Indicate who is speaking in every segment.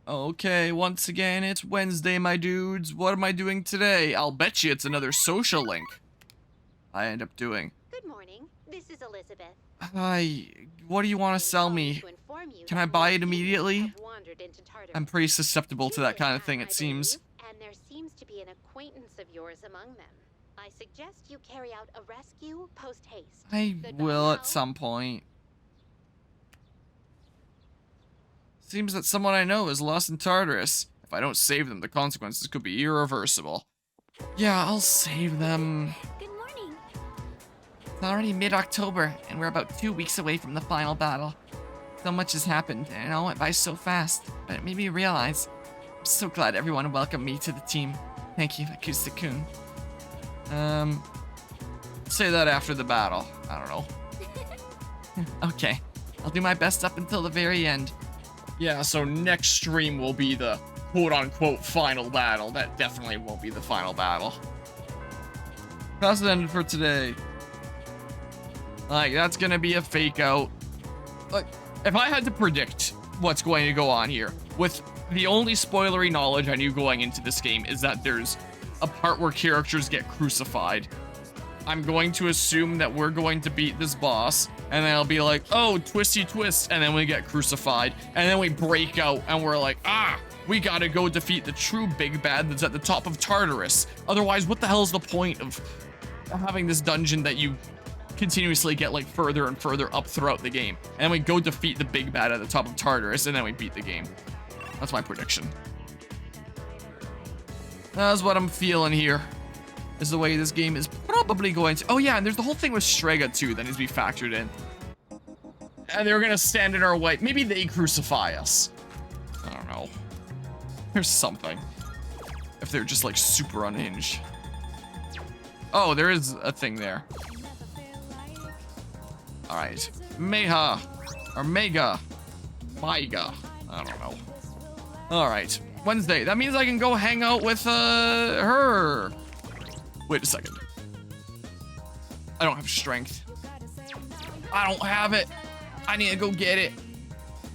Speaker 1: Okay, once again, it's Wednesday, my dudes. What am I doing today? I'll bet you it's another social link I end up doing.
Speaker 2: Good morning. This is Elizabeth.
Speaker 1: Hi, what do you want to
Speaker 2: I'm
Speaker 1: sell
Speaker 2: calling
Speaker 1: me?
Speaker 2: to inform you
Speaker 1: Can I
Speaker 2: that
Speaker 1: buy
Speaker 2: more
Speaker 1: it
Speaker 2: humans
Speaker 1: immediately?
Speaker 2: have wandered into
Speaker 1: I'm
Speaker 2: Tartarus.
Speaker 1: pretty susceptible to that kind of thing,
Speaker 2: I
Speaker 1: it seems.
Speaker 2: believe, and there seems to be an acquaintance of yours among them. I suggest you carry out a rescue post-haste.
Speaker 1: I
Speaker 2: Goodbye
Speaker 1: will at
Speaker 2: now.
Speaker 1: some point. Seems that someone I know is lost in Tartarus. If I don't save them, the consequences could be irreversible. Yeah, I'll save them.
Speaker 2: Good morning.
Speaker 1: It's already mid-October, and we're about 2 weeks away from the final battle. So much has happened, and it all went by so fast, but it made me realize I'm so glad everyone welcomed me to the team. Thank you, Acoustic-kun. Say that after the battle. I don't know. Okay, I'll do my best up until the very end. Yeah, so next stream will be the quote-unquote final battle. That definitely won't be the final battle. That's it ended for today. Like, that's gonna be a fake out. Like, if I had to predict what's going to go on here, with the only spoilery knowledge I knew going into this game is that there's a part where characters get crucified. I'm going to assume that we're going to beat this boss, and then I'll be like, oh, twisty twist, and then we get crucified, and then we break out, and we're like, we gotta go defeat the true big bad that's at the top of Tartarus. Otherwise, what the hell is the point of having this dungeon that you continuously get like further and further up throughout the game? And we go defeat the big bad at the top of Tartarus, and then we beat the game. That's my prediction. That's what I'm feeling here. Is the way this game is probably going to... Oh yeah, and there's the whole thing with SEGA too that needs to be factored in. And they're gonna stand in our way. Maybe they crucify us. I don't know. There's something. If they're just like super unhinged. Oh, there is a thing there. Alright. Meha. Or Mega. Maiga. I don't know. Alright. Wednesday. That means I can go hang out with her. Wait a second. I don't have strength. I don't have it. I need to go get it.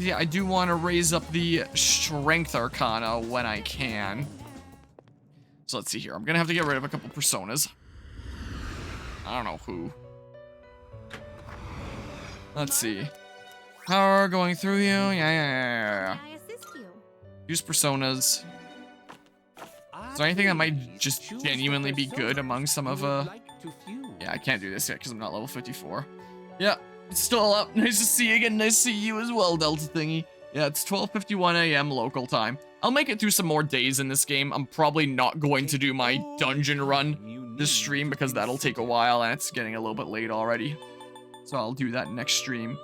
Speaker 1: Yeah, I do want to raise up the strength arcana when I can. So let's see here. I'm going to have to get rid of a couple personas. I don't know who. Let's see. Power going through you. Yeah.
Speaker 2: May I assist you?
Speaker 1: Use personas. Is there anything that might just genuinely be good among some of Yeah, I can't do this yet because I'm not level 54. Yeah, it's still up. Nice to see you again. Nice to see you as well, Delta Thingy. Yeah, it's 12:51 a.m. local time. I'll make it through some more days in this game. I'm probably not going to do my dungeon run this stream because that'll take a while and it's getting a little bit late already. So I'll do that next stream.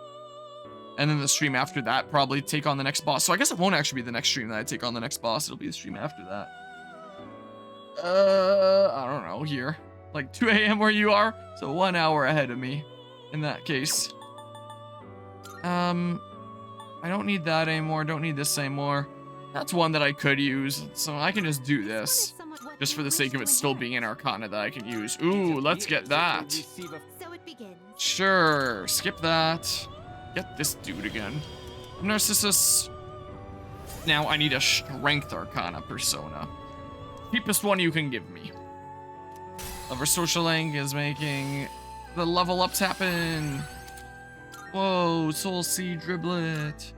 Speaker 1: And then the stream after that, probably take on the next boss. So I guess it won't actually be the next stream that I take on the next boss. It'll be the stream after that. I don't know, here. Like 2 a.m. where you are? So 1 hour ahead of me, in that case. I don't need that anymore, don't need this anymore. That's one that I could use, so I can just do this. Just for the sake of it still being an arcana that I can use. Ooh, let's get that.
Speaker 2: So it begins.
Speaker 1: Sure, skip that. Get this dude again. Narcissus. Now I need a strength arcana persona. Cheapest one you can give me. Lover Social Link is making the level ups happen. Whoa, Soul Seed Driblet.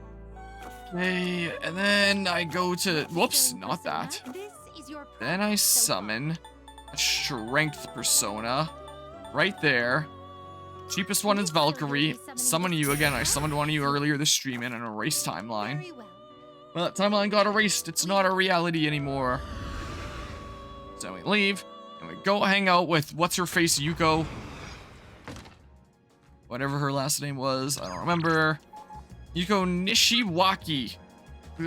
Speaker 1: Okay, and then I go to, whoops, not that. Then I summon a strength persona right there. Cheapest one is Valkyrie. Summon you again. I summoned one of you earlier this stream in an erase timeline. Well, that timeline got erased. It's not a reality anymore. So we leave, and we go hang out with what's-her-face Yuko. Whatever her last name was, I don't remember. Yuko Nishiwaki.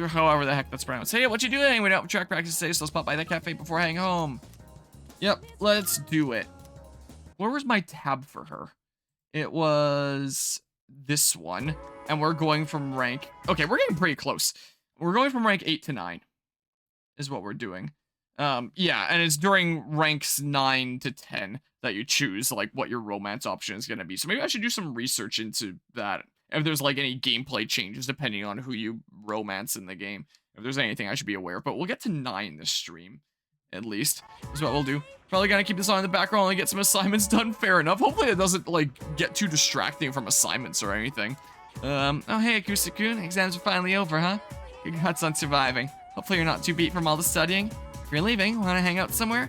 Speaker 1: However the heck that's pronounced. Hey, what you doing? We don't have track practice today, so let's pop by the cafe before heading home. Yep, let's do it. Where was my tab for her? It was this one, and we're going from rank... Okay, we're getting pretty close. We're going from rank 8 to 9 is what we're doing. Yeah, and it's during ranks 9 to 10 that you choose, like, what your romance option is going to be. So maybe I should do some research into that. If there's, like, any gameplay changes depending on who you romance in the game. if there's anything I should be aware of. But we'll get to 9 this stream, at least. Is what we'll do. Probably gonna keep this on in the background and get some assignments done. Fair enough. Hopefully it doesn't, like, get too distracting from assignments or anything. Oh, hey, Akusa-kun. Exams are finally over, huh? Congrats on surviving. Hopefully you're not too beat from all the studying. If you're leaving, want to hang out somewhere?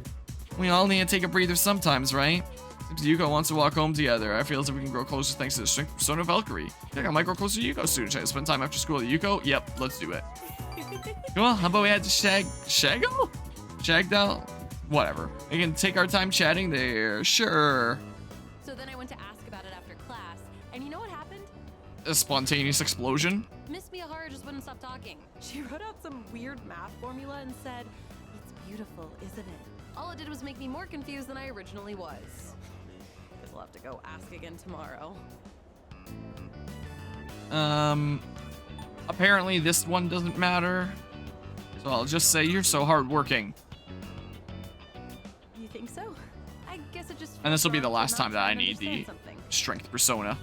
Speaker 1: We all need to take a breather sometimes, right? Since Yuko wants to walk home together, I feel as if we can grow closer thanks to the strength of Persona Valkyrie. I think I might grow closer to Yuko soon. Should I spend time after school with Yuko? Yep, let's do it. Cool, how about we head to Shago? Shagdale? Whatever. We can take our time chatting there, sure.
Speaker 3: So then I went to ask about it after class, and you know what happened?
Speaker 1: A spontaneous explosion?
Speaker 3: Miss Miyahara just wouldn't stop talking. She wrote out some weird math formula and said, "It's beautiful, isn't it?" All it did was make me more confused than I originally was. Guess I'll have to go ask again tomorrow.
Speaker 1: Apparently this one doesn't matter. So I'll just say you're so hardworking.
Speaker 3: You think so? I guess it just.
Speaker 1: And this will be the
Speaker 3: feels
Speaker 1: last
Speaker 3: wrong
Speaker 1: time
Speaker 3: to
Speaker 1: that
Speaker 3: not
Speaker 1: I need the
Speaker 3: understand something.
Speaker 1: strength persona.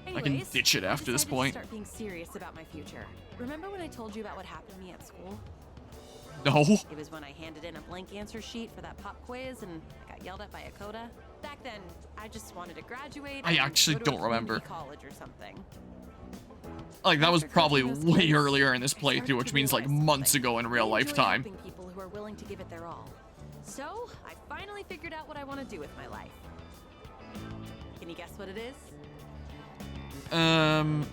Speaker 1: I can
Speaker 3: Anyways,
Speaker 1: ditch it after this
Speaker 3: decided to
Speaker 1: point.
Speaker 3: Start being serious about my future. Remember when I told you about what happened to me at school?
Speaker 1: No.
Speaker 3: It was when I handed in a blank answer sheet for that pop quiz and I got yelled at by Akoda. Back then, I just wanted to graduate.
Speaker 1: I
Speaker 3: and
Speaker 1: actually
Speaker 3: go to a
Speaker 1: don't remember.
Speaker 3: community college or something.
Speaker 1: Like, that was
Speaker 3: After
Speaker 1: probably
Speaker 3: coaching those
Speaker 1: way
Speaker 3: kids,
Speaker 1: earlier in this
Speaker 3: I started
Speaker 1: playthrough, which
Speaker 3: to
Speaker 1: means like
Speaker 3: realize
Speaker 1: months
Speaker 3: something.
Speaker 1: ago in real
Speaker 3: I enjoy
Speaker 1: lifetime.
Speaker 3: helping people who are willing to give it their all. So, I finally figured out what I want to do with my life. Can you guess what it is?
Speaker 1: An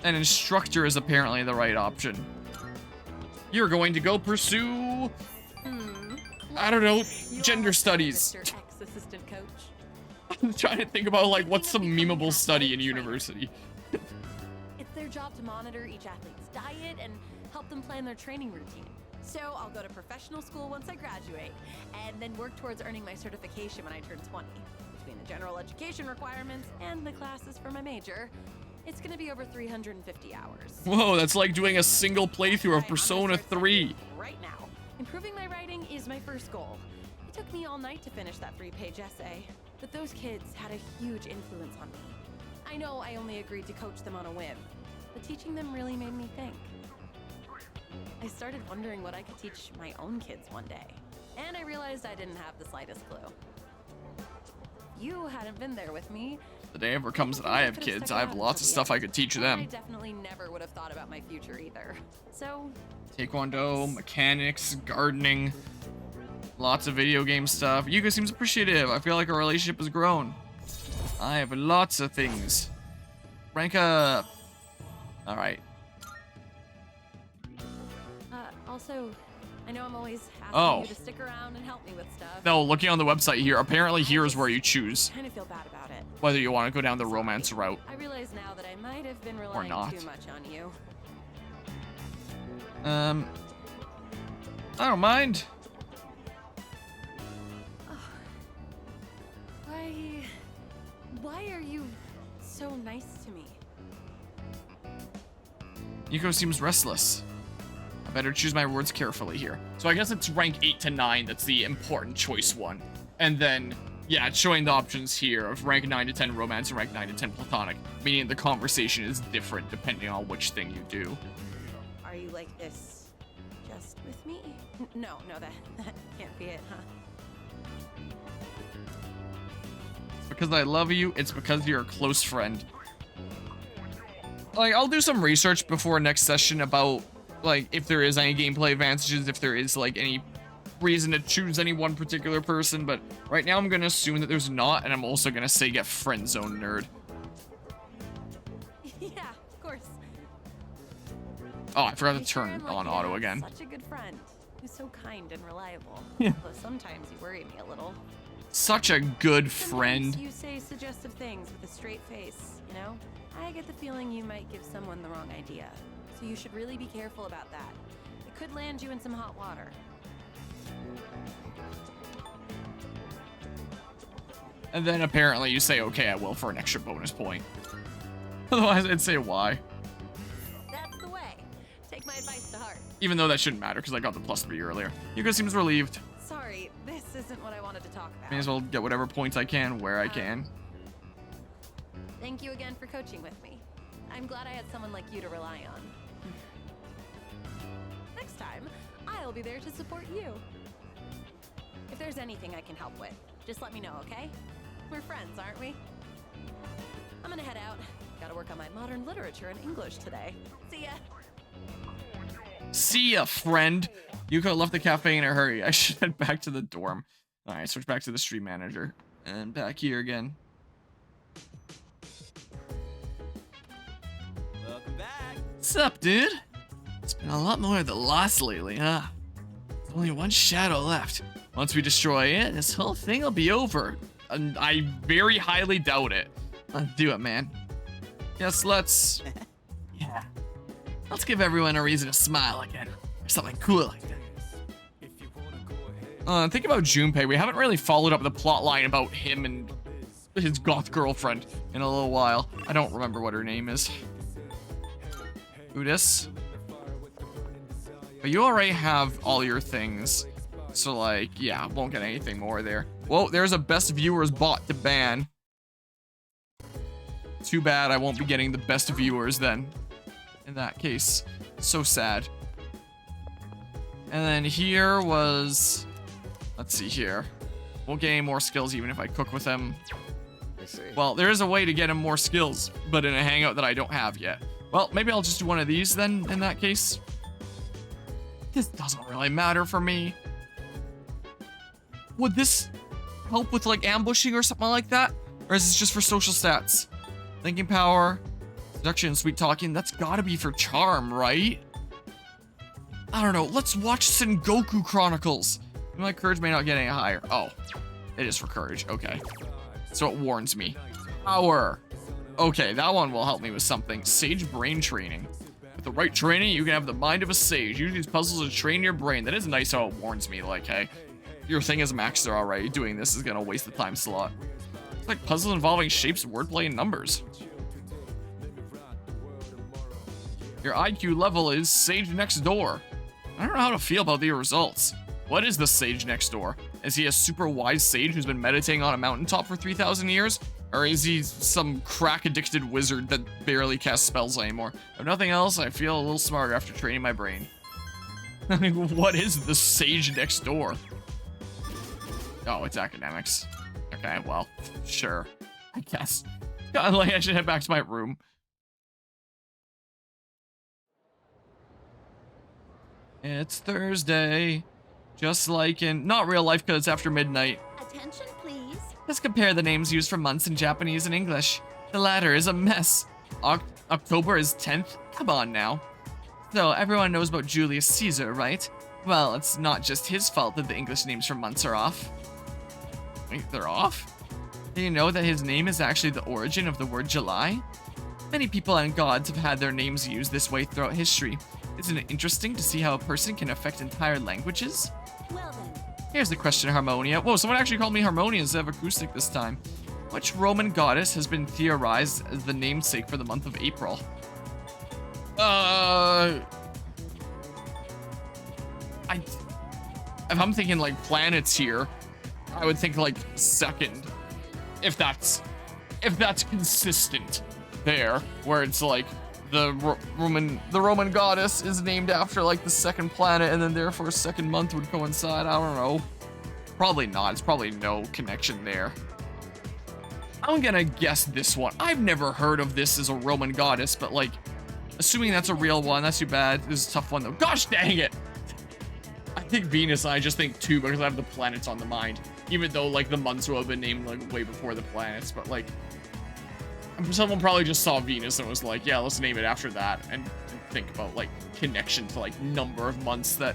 Speaker 1: instructor is apparently the right option. You're going to go pursue, I don't know,
Speaker 3: You
Speaker 1: gender
Speaker 3: almost said
Speaker 1: studies.
Speaker 3: Mr. Ex-assistant coach.
Speaker 1: I'm trying to think about like what's some memeable study in university.
Speaker 3: It's their job to monitor each athlete's diet and help them plan their training routine. So I'll go to professional school once I graduate, and then work towards earning my certification when I turn 20. Between the general education requirements and the classes for my major, it's gonna be over 350 hours.
Speaker 1: Whoa, that's like doing a single playthrough of
Speaker 3: Right, I'm gonna
Speaker 1: Persona
Speaker 3: start
Speaker 1: 3.
Speaker 3: studying right now. Improving my writing is my first goal. It took me all night to finish that 3-page essay, but those kids had a huge influence on me. I know I only agreed to coach them on a whim, but teaching them really made me think. I started wondering what I could teach my own kids one day, and I realized I didn't have the slightest clue. You hadn't been there with me.
Speaker 1: The day ever comes that I have kids, I have lots of stuff I could teach
Speaker 3: I
Speaker 1: them.
Speaker 3: definitely never would have thought about my future either. So,
Speaker 1: Taekwondo, mechanics, gardening, lots of video game stuff. Yuka seems appreciative. I feel like our relationship has grown. I have lots of things. Rank up. Alright.
Speaker 3: Also, I know I'm always asking
Speaker 1: Oh.
Speaker 3: you to stick around and help me with stuff.
Speaker 1: No, looking on the website here, apparently here is where you choose
Speaker 3: I kind of feel bad about it.
Speaker 1: whether you want to go down the romance route.
Speaker 3: I realize now that I might have been relying
Speaker 1: not.
Speaker 3: too much on you.
Speaker 1: I don't mind.
Speaker 3: Why are you so nice to me?
Speaker 1: Yuko seems restless. I better choose my words carefully here. So I guess it's rank 8 to 9 that's the important choice one. And then, yeah, it's showing the options here of rank 9 to 10 romance and rank 9 to 10 platonic, meaning the conversation is different depending on which thing you do.
Speaker 3: Are you like this just with me? No, that can't be it, huh?
Speaker 1: It's because I love you, it's because you're a close friend. Like, I'll do some research before next session about, like, if there is any gameplay advantages, if there is, like, any reason to choose any one particular person, but right now I'm gonna assume that there's not, and I'm also gonna say get friend zone nerd.
Speaker 3: Yeah, of course.
Speaker 1: Oh, I forgot to
Speaker 3: I sure
Speaker 1: turn
Speaker 3: am lucky
Speaker 1: on
Speaker 3: to
Speaker 1: auto
Speaker 3: have
Speaker 1: again.
Speaker 3: Such a good friend who's so kind and reliable.
Speaker 1: Yeah.
Speaker 3: Though sometimes you worry me a little.
Speaker 1: Such a good
Speaker 3: Sometimes
Speaker 1: friend.
Speaker 3: you say suggestive things with a straight face, you know? I get the feeling you might give someone the wrong idea. So you should really be careful about that. It could land you in some hot water.
Speaker 1: And then apparently you say, okay, I will for an extra bonus point. Otherwise, I'd say why.
Speaker 3: That's the way. Take my advice to heart.
Speaker 1: Even though that shouldn't matter, because I got the +3 earlier. Yuka seems relieved.
Speaker 3: Sorry, this isn't what I wanted to talk about.
Speaker 1: May as well get whatever points I can, where I can.
Speaker 3: Thank you again for coaching with me. I'm glad I had someone like you to rely on. next time, I'll be there to support you. If there's anything I can help with, just let me know, okay? We're friends, aren't we? I'm gonna head out. Gotta work on my modern literature and English today. See ya.
Speaker 1: See ya, friend. Yuko left the cafe in a hurry. I should head back to the dorm. Alright, switch back to the stream manager. And back here again.
Speaker 4: Welcome back.
Speaker 1: What's up, dude? It's been a lot more of the lost lately, huh? There's only one shadow left. Once we destroy it, this whole thing will be over. And I very highly doubt it. Let's do it, man. Yes, let's... Yeah. Let's give everyone a reason to smile again. Or something cool like that. Think about Junpei. We haven't really followed up the plot line about him and his goth girlfriend in a little while. I don't remember what her name is. Udis. But you already have all your things. So, like, yeah, won't get anything more there. Whoa, there's a best viewers bot to ban. Too bad I won't be getting the best viewers then. In that case. So sad. And then here was... Let's see here. Won't get any more skills even if I cook with him.
Speaker 4: I see.
Speaker 1: Well, there is a way to get him more skills, but in a hangout that I don't have yet. Well, maybe I'll just do one of these then, in that case. This doesn't really matter for me. Would this help with, like, ambushing or something like that? Or is this just for social stats? Thinking power, seduction, sweet talking, that's gotta be for charm, right? I don't know, let's watch Sengoku Chronicles. My courage may not get any higher. Oh, it is for courage, okay. So it warns me. Power. Okay, that one will help me with something. Sage brain training. With the right training, you can have the mind of a sage. Use these puzzles to train your brain. That is nice how it warns me, like, hey, your thing is maxed there already. Doing this is gonna waste the time slot. It's like puzzles involving shapes, wordplay, and numbers. Your IQ level is Sage Next Door. I don't know how to feel about the results. What is the sage next door? Is he a super wise sage who's been meditating on a mountaintop for 3,000 years? Or is he some crack-addicted wizard that barely casts spells anymore? If nothing else, I feel a little smarter after training my brain. I mean, what is the sage next door? Oh, it's academics. Okay, well, sure. I guess. God, like, I should head back to my room. It's Thursday. Just like in, not real life because it's after midnight.
Speaker 2: Attention, please.
Speaker 1: Let's compare the names used for months in Japanese and English. The latter is a mess. October is 10th? Come on now. So, everyone knows about Julius Caesar, right? Well, it's not just his fault that the English names for months are off. Wait, they're off? Do you know that his name is actually the origin of the word July? Many people and gods have had their names used this way throughout history. Isn't it interesting to see how a person can affect entire languages?
Speaker 2: Well then.
Speaker 1: Here's the question, Harmonia. Whoa, someone actually called me Harmonia instead of Acoustic this time. Which Roman goddess has been theorized as the namesake for the month of April? If I'm thinking like planets here, I would think like second. If that's consistent there, where it's like the Roman goddess is named after like the second planet, and then therefore second month would coincide. I don't know. Probably not. It's probably no connection there. I'm gonna guess this one. I've never heard of this as a Roman goddess, but like, assuming that's a real one, that's too bad. This is a tough one though. Gosh dang it! I think Venus, I just think two because I have the planets on the mind. Even though like the months will have been named like way before the planets, but like, someone probably just saw Venus and was like, yeah, let's name it after that, and think about like connection to like number of months that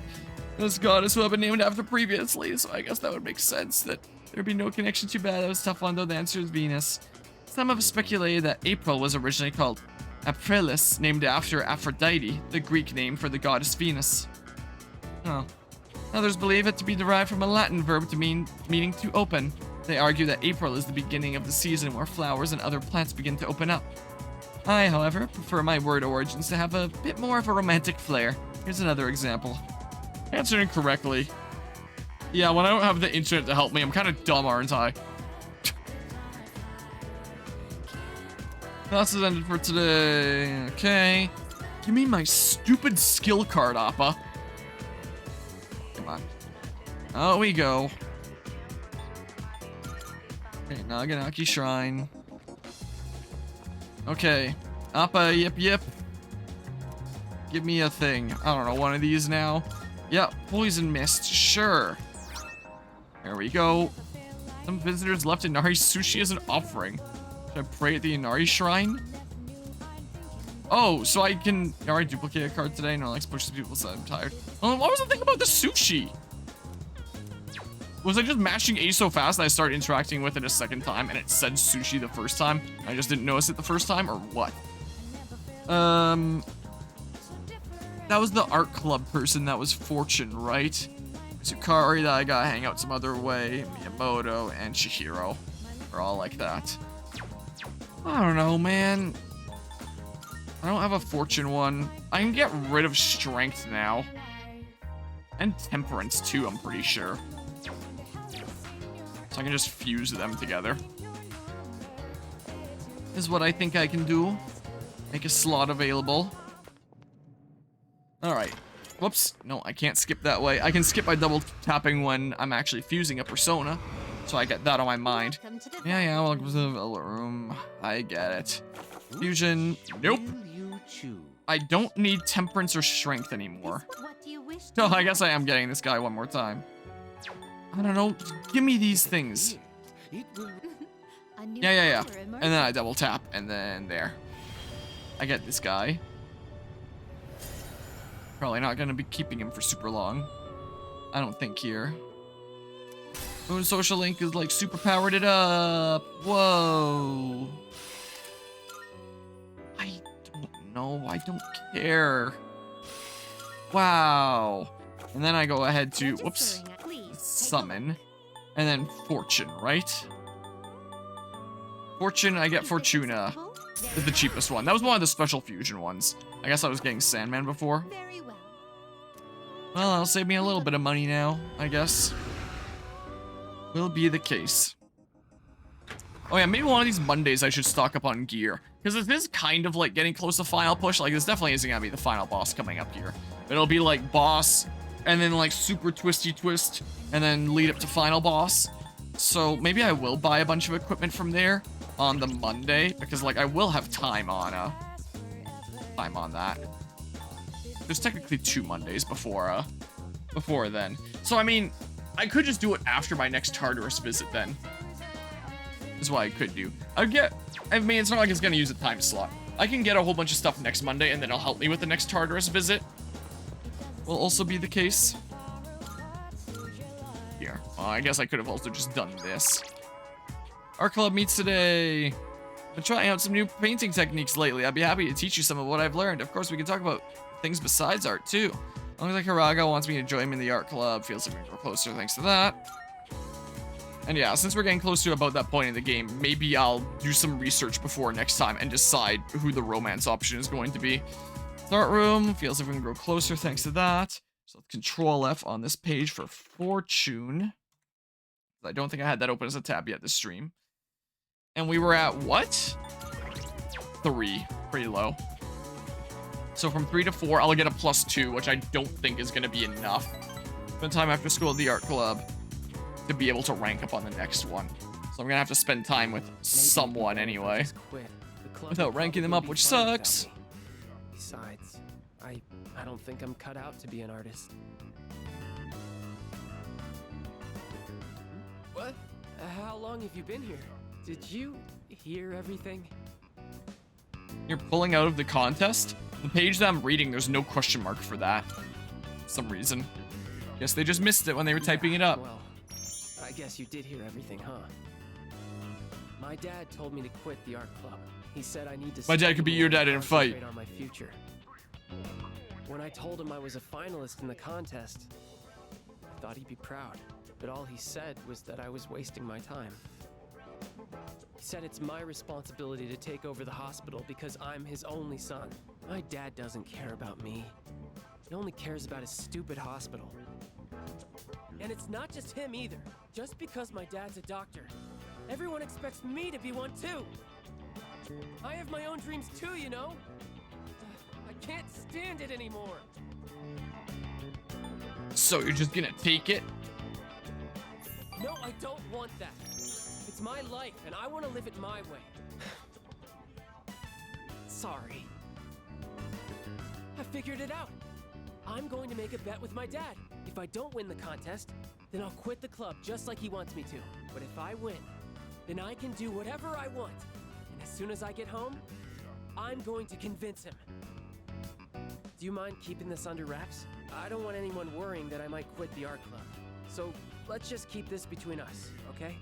Speaker 1: this goddess will have been named after previously. So I guess that would make sense that there'd be no connection. Too bad. That was a tough one though. The answer is Venus. Some have speculated that April was originally called Aprilis, named after Aphrodite, the Greek name for the goddess Venus. Oh. Others believe it to be derived from a Latin verb to meaning to open. They argue that April is the beginning of the season where flowers and other plants begin to open up. I, however, prefer my word origins to have a bit more of a romantic flair. Here's another example. Answered incorrectly. Yeah, when I don't have the internet to help me, I'm kind of dumb, aren't I? Classes ended for today. Okay. Give me my stupid skill card, Appa. come on. Oh, we go. Okay, Naganaki Shrine. Okay. Appa, yip. Give me a thing. I don't know, one of these now. Yeah, Poison Mist, sure. There we go. Some visitors left Inari sushi as an offering. Should I pray at the Inari Shrine? Oh, so I can already duplicate a card today? No, like push people so I'm tired. Oh, what was the thing about the sushi? Was I just mashing A so fast that I started interacting with it a second time and it said sushi the first time? I just didn't notice it the first time, or what? That was the art club person that was Fortune, right? Tsukari that I gotta hang out some other way. Miyamoto and Chihiro are all like that. I don't know, man. I don't have a Fortune one. I can get rid of Strength now. And Temperance too, I'm pretty sure. So I can just fuse them together. Is what I think I can do. Make a slot available. Alright. Whoops. No, I can't skip that way. I can skip by double tapping when I'm actually fusing a persona. So I get that on my mind. Yeah, welcome to the development room. I get it. Fusion. Nope. I don't need Temperance or Strength anymore. No, I guess I am getting this guy one more time. I don't know. Give me these things. Yeah. And then I double tap, and then there. I get this guy. Probably not gonna be keeping him for super long. I don't think here. Moon Social Link is like super powered it up. Whoa. I don't know. I don't care. Wow. And then I go ahead to, whoops, summon. And then Fortune, right? Fortune, I get Fortuna. Is the cheapest one. That was one of the special fusion ones. I guess I was getting Sandman before. Well, that'll save me a little bit of money now, I guess. Will be the case. Oh yeah, maybe one of these Mondays I should stock up on gear. Because it is kind of like getting close to final push. Like, this definitely isn't going to be the final boss coming up here. It'll be like boss, and then like super twisty twist, and then lead up to final boss. So maybe I will buy a bunch of equipment from there on the Monday. Because like, I will have time on that. There's technically 2 Mondays before then. So I mean, I could just do it after my next Tartarus visit then. Is what I could do. I mean, it's not like it's gonna use a time slot. I can get a whole bunch of stuff next Monday and then it'll help me with the next Tartarus visit. Will also be the case. Here. Well, I guess I could have also just done this. Our club meets today. I've been trying out some new painting techniques lately. I'd be happy to teach you some of what I've learned. Of course, we can talk about things besides art too. As long as Hiraga wants me to join him in the art club, feels like we can grow closer thanks to that. And yeah, since we're getting close to about that point in the game, maybe I'll do some research before next time and decide who the romance option is going to be. Art room, feels like we can grow closer thanks to that. So let's Control F on this page for Fortune. I don't think I had that open as a tab yet this stream. And we were at what? 3, pretty low. So from 3 to 4, I'll get a +2, which I don't think is going to be enough. Spend time after school at the art club to be able to rank up on the next one. So I'm going to have to spend time with someone anyway. Without ranking them up, which sucks.
Speaker 5: Besides, I don't think I'm cut out to be an artist. What? How long have you been here? Did you hear everything?
Speaker 1: You're pulling out of the contest? The page that I'm reading, there's no question mark for that. For some reason. Guess they just missed it when they were typing it up.
Speaker 5: Well, I guess you did hear everything, huh? My dad told me to quit the art club. He said I need to.
Speaker 1: My dad could beat your dad in a fight.
Speaker 5: On my future. When I told him I was a finalist in the contest, I thought he'd be proud. But all he said was that I was wasting my time. He said it's my responsibility to take over the hospital because I'm his only son. My dad doesn't care about me. He only cares about his stupid hospital. And it's not just him either. Just because my dad's a doctor, everyone expects me to be one too. I have my own dreams too, you know? I can't stand it anymore.
Speaker 1: So you're just gonna take it?
Speaker 5: No, I don't want that. It's my life, and I want to live it my way. Sorry. I figured it out. I'm going to make a bet with my dad. If I don't win the contest, then I'll quit the club just like he wants me to. But if I win, then I can do whatever I want. And as soon as I get home, I'm going to convince him. Do you mind keeping this under wraps? I don't want anyone worrying that I might quit the art club. So let's just keep this between us, okay?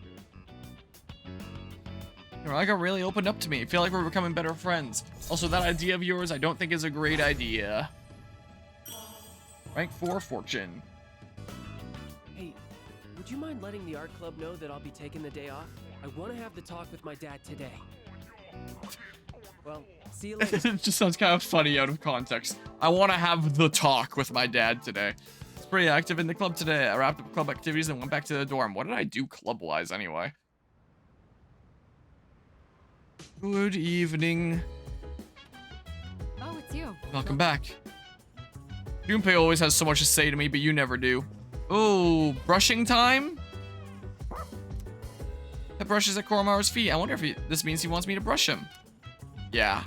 Speaker 1: Got really opened up to me. I feel like we're becoming better friends. Also, that idea of yours I don't think is a great idea. Rank 4 fortune.
Speaker 5: Hey, would you mind letting the art club know that I'll be taking the day off? I want to have the talk with my dad today. Well, see you later.
Speaker 1: It just sounds kind of funny out of context. I want to have the talk with my dad today. It's pretty active in the club today. I wrapped up club activities and went back to the dorm. What did I do club-wise anyway? Good evening.
Speaker 3: Oh, it's you.
Speaker 1: Welcome back. Junpei always has so much to say to me, but you never do. Oh, brushing time? Pet brushes at Koromaru's feet. I wonder if this means he wants me to brush him. Yeah.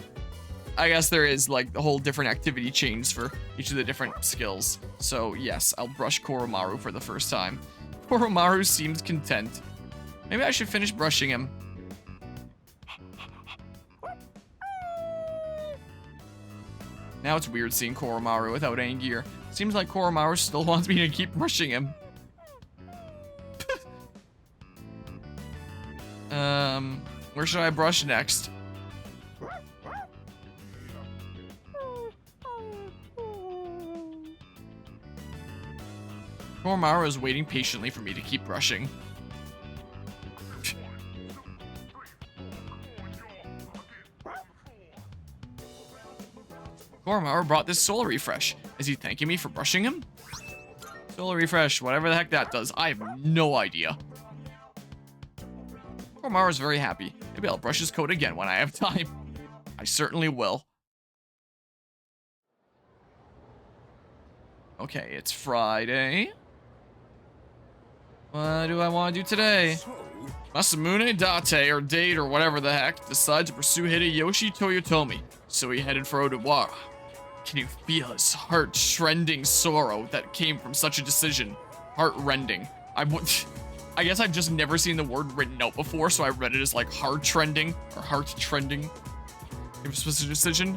Speaker 1: I guess there is like the whole different activity chains for each of the different skills. So yes, I'll brush Koromaru for the first time. Koromaru seems content. Maybe I should finish brushing him. Now it's weird seeing Koromaru without any gear. Seems like Koromaru still wants me to keep brushing him. Where should I brush next? Koromaru is waiting patiently for me to keep brushing. Koromaru brought this soul refresh. Is he thanking me for brushing him? Soul refresh, whatever the heck that does. I have no idea. Koromaru's very happy. Maybe I'll brush his coat again when I have time. I certainly will. Okay, it's Friday. What do I want to do today? Masamune Date, or Date, or whatever the heck, decides to pursue Hideyoshi Toyotomi, so he headed for Odawara. Can you feel his heart-rending sorrow that came from such a decision? Heart-rending. I guess I've just never seen the word written out before, so I read it as like heart-trending, or heart-trending. It was such a decision.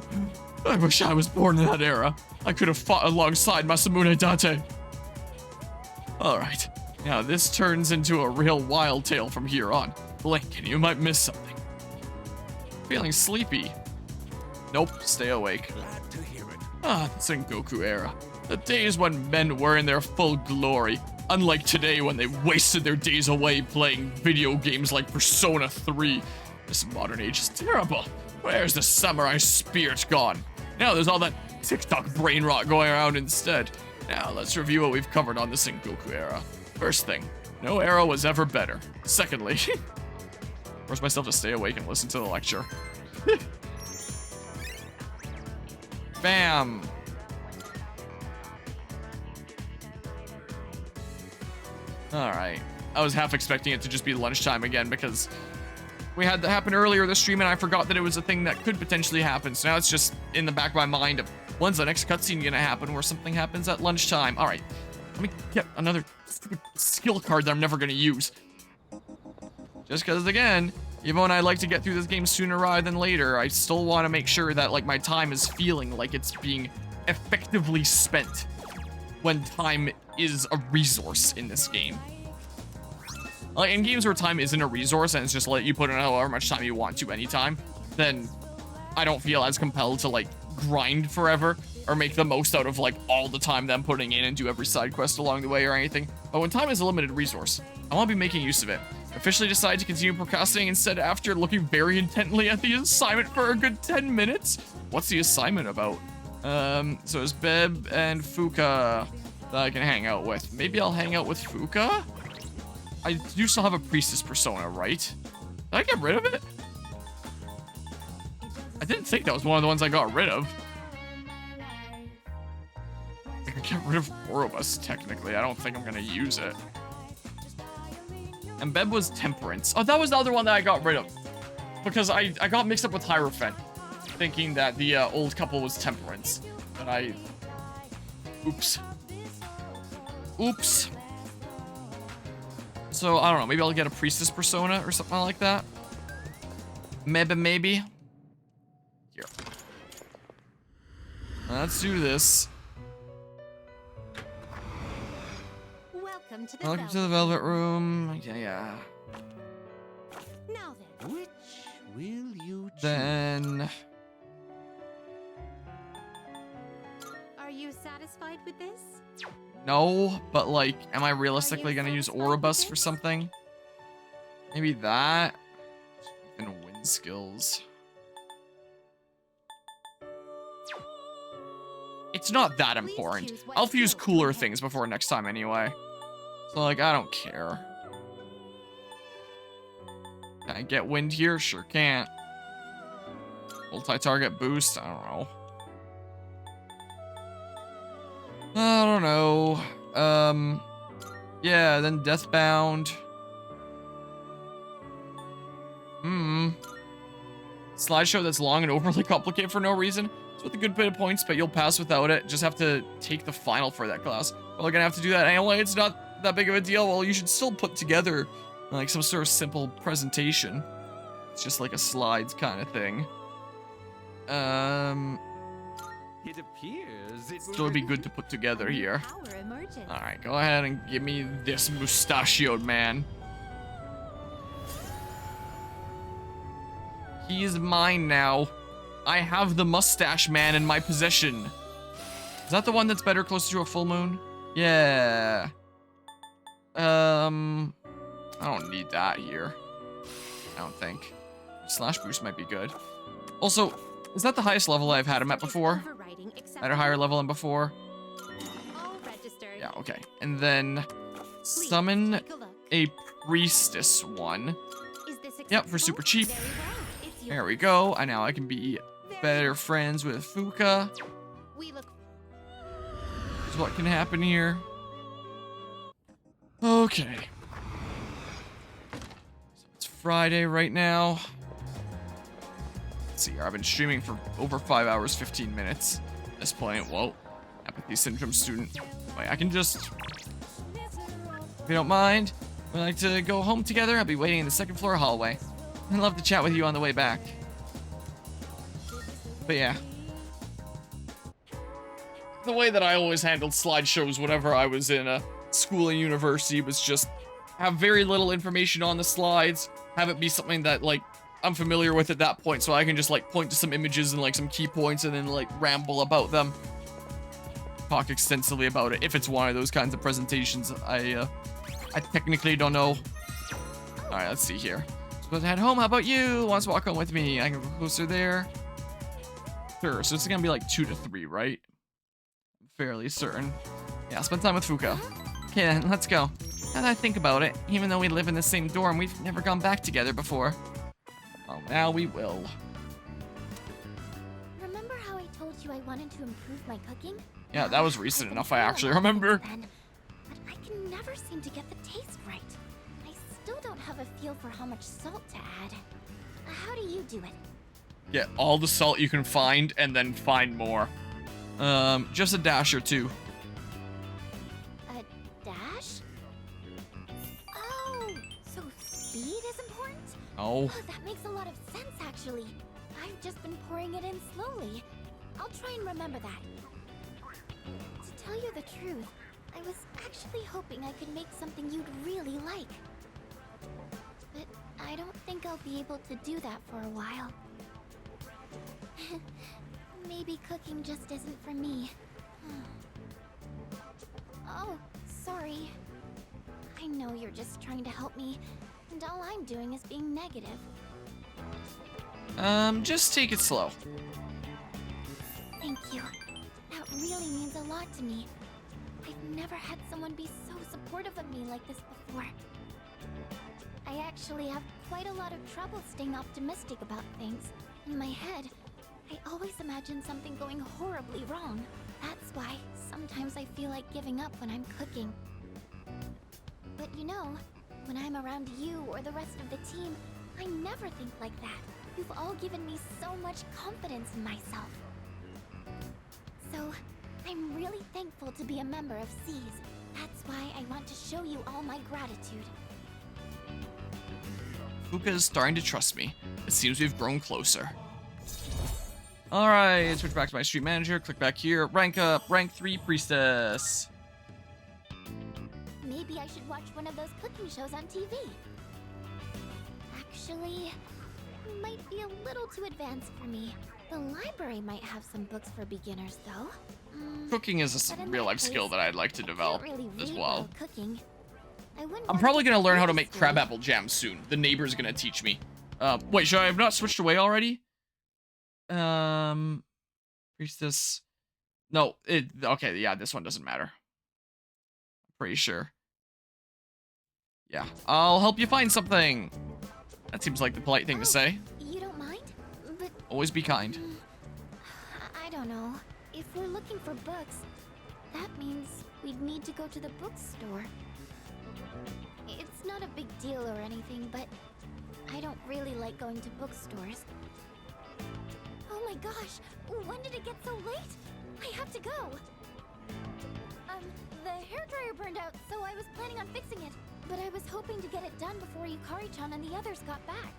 Speaker 1: I wish I was born in that era. I could have fought alongside Masamune Date. Alright, now this turns into a real wild tale from here on. Blink and you might miss something. Feeling sleepy. Nope, stay awake.
Speaker 4: Glad to hear it.
Speaker 1: Ah, the Sengoku era. The days when men were in their full glory. Unlike today when they wasted their days away playing video games like Persona 3. This modern age is terrible. Where's the samurai spirit gone? Now there's all that TikTok brain rot going around instead. Now let's review what we've covered on the Sengoku era. First thing, no era was ever better. Secondly, force myself to stay awake and listen to the lecture. Bam. Alright. I was half expecting it to just be lunchtime again because we had that happen earlier this stream and I forgot that it was a thing that could potentially happen. So now it's just in the back of my mind of when's the next cutscene gonna happen where something happens at lunchtime. Alright. Let me get another stupid skill card that I'm never gonna use. Just because, again, even when I like to get through this game sooner rather than later, I still want to make sure that like my time is feeling like it's being effectively spent when time is a resource in this game. Like in games where time isn't a resource and it's just let you put in however much time you want to anytime, then I don't feel as compelled to like grind forever or make the most out of like all the time that I'm putting in and do every side quest along the way or anything. But when time is a limited resource, I want to be making use of it. Officially decided to continue procrastinating instead after looking very intently at the assignment for a good 10 minutes. What's the assignment about? So it's Beb and Fuka that I can hang out with. Maybe I'll hang out with Fuka? I do still have a priestess persona, right? Did I get rid of it? I didn't think that was one of the ones I got rid of. I can get rid of Orobus, technically. I don't think I'm gonna use it. And Beb was Temperance. Oh, that was the other one that I got rid of. Because I got mixed up with Hierophant, thinking that the old couple was Temperance. But I... Oops. Oops. So, I don't know. Maybe I'll get a Priestess persona or something like that. Maybe. Here. Let's do this.
Speaker 2: Welcome to the
Speaker 1: Welcome to the Velvet Room. Yeah.
Speaker 2: Now then.
Speaker 4: Which will you choose?
Speaker 1: Then...
Speaker 2: Are you satisfied with this?
Speaker 1: No, but like, am I realistically gonna use Orobus for something? Maybe that? And wind skills. It's not that important. I'll use cooler things before next time anyway. So like, I don't care. Can I get wind here? Sure can't. Multi-target boost? I don't know. I don't know. Yeah, then Deathbound. Slideshow that's long and overly complicated for no reason. It's with a good bit of points, but you'll pass without it. Just have to take the final for that class. Well, we're gonna have to do that anyway. It's not that big of a deal. Well, you should still put together like some sort of simple presentation. It's just like a slides kind of thing.
Speaker 4: It appears it
Speaker 1: Still would be good to put together here.
Speaker 2: Power emerges.
Speaker 1: Alright, go ahead and give me this mustachioed man. He is mine now. I have the mustache man in my possession. Is that the one that's better closer to a full moon? Yeah. I don't need that here. I don't think. Slash boost might be good. Also, is that the highest level I've had him at before? At a higher level than before?
Speaker 2: All registered.
Speaker 1: Yeah, okay. And then summon
Speaker 2: Take a look.
Speaker 1: a priestess one.
Speaker 2: Is this
Speaker 1: Yep, for
Speaker 2: acceptable?
Speaker 1: super cheap.
Speaker 2: Very well. It's
Speaker 1: There we
Speaker 2: yours.
Speaker 1: go. And now I can be better friends with Fuka.
Speaker 2: We look
Speaker 1: Is what can happen here. Okay. So it's Friday right now. Let's see here. I've been streaming for over 5 hours, 15 minutes. At this point, whoa. Apathy syndrome student. Wait, I can just... If you don't mind, we'd like to go home together. I'll be waiting in the second floor hallway. I'd love to chat with you on the way back. But yeah. The way that I always handled slideshows whenever I was in a school and university was just have very little information on the slides, have it be something that like I'm familiar with at that point, so I can just like point to some images and like some key points and then like ramble about them. Talk extensively about it if it's one of those kinds of presentations. I technically don't know. All right, let's see here. Supposed to head home. How about you? Want to walk home with me? I can go closer there. Sure. So it's gonna be like 2 to 3, right? I'm fairly certain. Yeah, spend time with Fuka. Okay, then let's go. Now that I think about it, even though we live in the same dorm, we've never gone back together before. Well, now we will.
Speaker 6: Remember how I told you I wanted to improve my cooking?
Speaker 1: Yeah, that was recent enough. I actually remember.
Speaker 6: Then, but I can never seem to get the taste right. I still don't have a feel for how much salt to add. How do you do it?
Speaker 1: Get all the salt you can find and then find more. Just a dash or two.
Speaker 6: A dash? Oh, so speed is important?
Speaker 1: Oh.
Speaker 6: Oh, that makes a lot of sense, actually. I've just been pouring it in slowly. I'll try and remember that. To tell you the truth, I was actually hoping I could make something you'd really like. But I don't think I'll be able to do that for a while. Maybe cooking just isn't for me. Oh, sorry. I know you're just trying to help me, and all I'm doing is being negative.
Speaker 1: Just take it slow.
Speaker 6: Thank you. That really means a lot to me. I've never had someone be so supportive of me like this before. I actually have quite a lot of trouble staying optimistic about things. In my head, I always imagine something going horribly wrong. That's That's why sometimes I feel like giving up when I'm cooking. But you know, when I'm around you or the rest of the team, I never think like that. You've all given me so much confidence in myself. So, I'm really thankful to be a member of SEAS. That's why I want to show you all my gratitude.
Speaker 1: Fuka is starting to trust me. It seems we've grown closer. Alright, switch back to my street manager. Click back here. Rank up. Rank 3 priestess.
Speaker 6: Maybe I should watch one of those cooking shows on TV. Actually, might be a little too advanced for me. The library might have some books for beginners, though.
Speaker 1: Cooking is a real-life skill that I'd like to develop as well.
Speaker 6: Cooking.
Speaker 1: I'm probably going to learn how to make crabapple jam soon. The neighbor's going to teach me. Wait, should I have not switched away already? Priestess. No, okay, yeah, this one doesn't matter. I'm pretty sure. Yeah, I'll help you find something. That seems like the polite thing to say.
Speaker 6: You don't mind? But
Speaker 1: Always be kind.
Speaker 6: I don't know. If we're looking for books, that means we'd need to go to the bookstore. It's not a big deal or anything, but I don't really like going to bookstores. Oh my gosh! When did it get so late? I have to go! The hairdryer burned out, so I was planning on fixing it. But I was hoping to get it done before Yukari-chan and the others got back.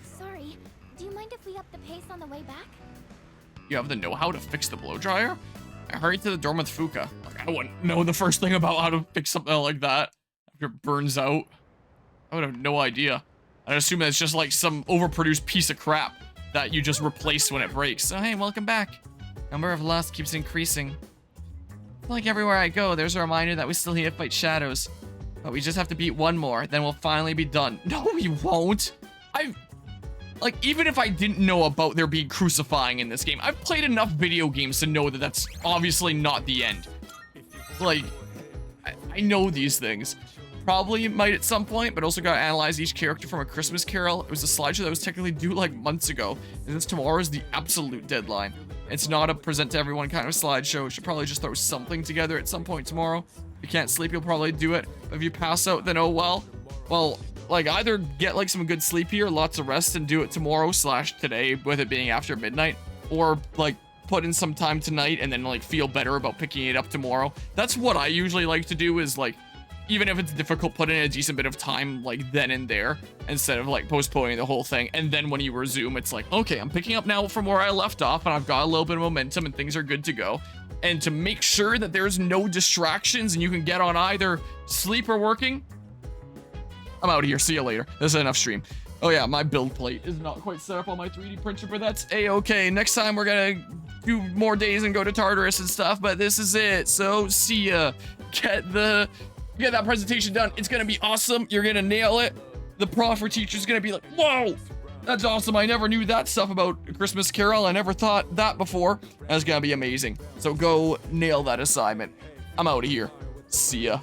Speaker 6: Sorry, do you mind if we up the pace on the way back?
Speaker 1: You have the know-how to fix the blow dryer? I hurried to the dorm with Fuka. Like, I wouldn't know the first thing about how to fix something like that after it burns out. I would have no idea. I'd assume it's just like some overproduced piece of crap that you just replace when it breaks. So hey, welcome back. Number of lost keeps increasing. Like everywhere I go, there's a reminder that we still need to fight shadows. But we just have to beat one more, then we'll finally be done. No, we won't. Like, even if I didn't know about there being crucifying in this game, I've played enough video games to know that that's obviously not the end. Like, I know these things. Probably might at some point, but also gotta analyze each character from A Christmas Carol. It was a slideshow that was technically due like months ago, and since tomorrow is the absolute deadline. It's not a present to everyone kind of slideshow. We should probably just throw something together at some point tomorrow. If you can't sleep, you'll probably do it. But if you pass out, then oh well. Well, like either get like some good sleep here, lots of rest, and do it tomorrow / today with it being after midnight, or like put in some time tonight and then like feel better about picking it up tomorrow. That's what I usually like to do, is like, even if it's difficult, put in a decent bit of time like then and there instead of like postponing the whole thing. And then when you resume, it's like, okay, I'm picking up now from where I left off and I've got a little bit of momentum and things are good to go. And to make sure that there's no distractions and you can get on either sleep or working, I'm out of here. See you later. This is enough stream. Oh yeah, my build plate is not quite set up on my 3D printer, but that's a-okay. Next time we're gonna do more days and go to Tartarus and stuff, but this is it. So see ya. Get that presentation done. It's gonna be awesome. You're gonna nail it. The prof or teacher's gonna be like, whoa, that's awesome. I never knew that stuff about A Christmas Carol. I never thought that before. That's gonna be amazing. So go nail that assignment. I'm out of here. See ya.